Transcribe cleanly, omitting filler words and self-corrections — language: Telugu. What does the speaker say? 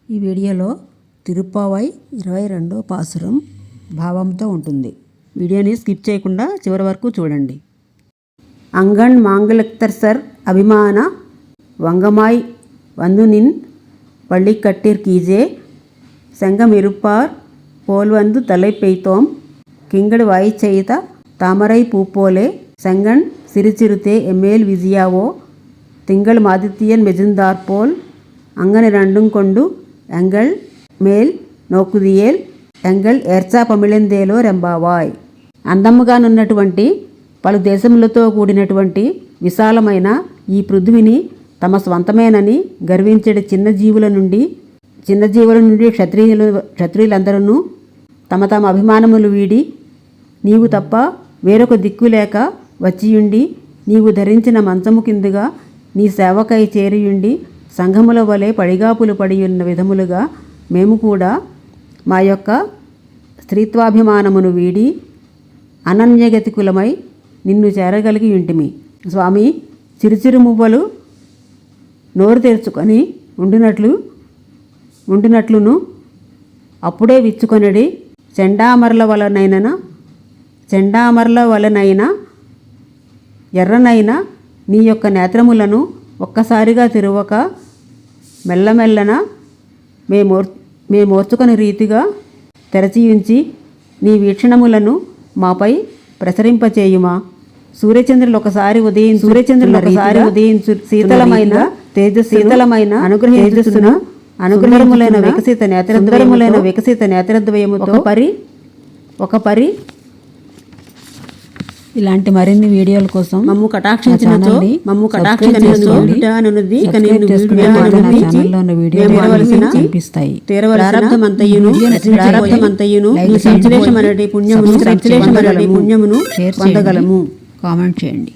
ఈ వీడియోలో తిరుప్పావై 22వ పాసురం భావంతో ఉంటుంది. వీడియోని స్కిప్ చేయకుండా చివరి వరకు చూడండి. అంగణ్ మాంగళక్తర్సర్ అభిమాన వంగమాయ్ వందునిన్ పள்ளிக்கட்டிற் கீஜே செங்கமிருப்பார் போல்வந்து தலை பெய்தோம் கிங்கடு வாய் செய்த தாமரை பூப்போலே செங்கண் சிறுசிறுத்தே எம்மேல் விஜயாவோ திங்கள் மாதித்தியன் மெஜுந்தாற்போல் అంగని రెండుం కొండు ఎంగళ్ మేల్ నోకుదియేల్ ఎంగళ్ ఎర్చా పమిళందేలో రెంబావాయ్. అందముగానున్నటువంటి పలు దేశములతో కూడినటువంటి విశాలమైన ఈ పృథ్వీని తమ స్వంతమేనని గర్వించే చిన్న జీవుల నుండి క్షత్రియులందరూ తమ తమ అభిమానములు వీడి నీవు తప్ప వేరొక దిక్కు లేక వచ్చియుండి నీవు ధరించిన మంచము కిందుగా నీ సేవకై చేరియుండి సంఘముల వలె పడిగాపులు పడియున్న విధములుగా మేము కూడా మా యొక్క స్త్రీత్వాభిమానమును వీడి అనన్యగతికులమై నిన్ను చేరగలిగి ఉంటిమి. స్వామి, చిరుచిరు మువ్వలు నోరు తెరుచుకొని ఉండినట్లును అప్పుడే విచ్చుకొనడి చెండామరల వలనైనా ఎర్రనైనా నీ యొక్క నేత్రములను ఒక్కసారిగా తెరువక మెల్లమెల్లన మేమోర్చుకొని రీతిగా తెరచియుంచి నీ వీక్షణములను మాపై ప్రసరింపచేయుమా. సూర్యచంద్రులు ఒకసారి ఉదయించు శీతలమైన అనుగ్రహములైన వికసిత నేత్రద్వయముతో ఒక పరి ఇలాంటి మరిన్ని వీడియోల కోసం మమ్ము కటాక్షించినచో పుణ్యమును పొందగలము. కామెంట్ చేయండి.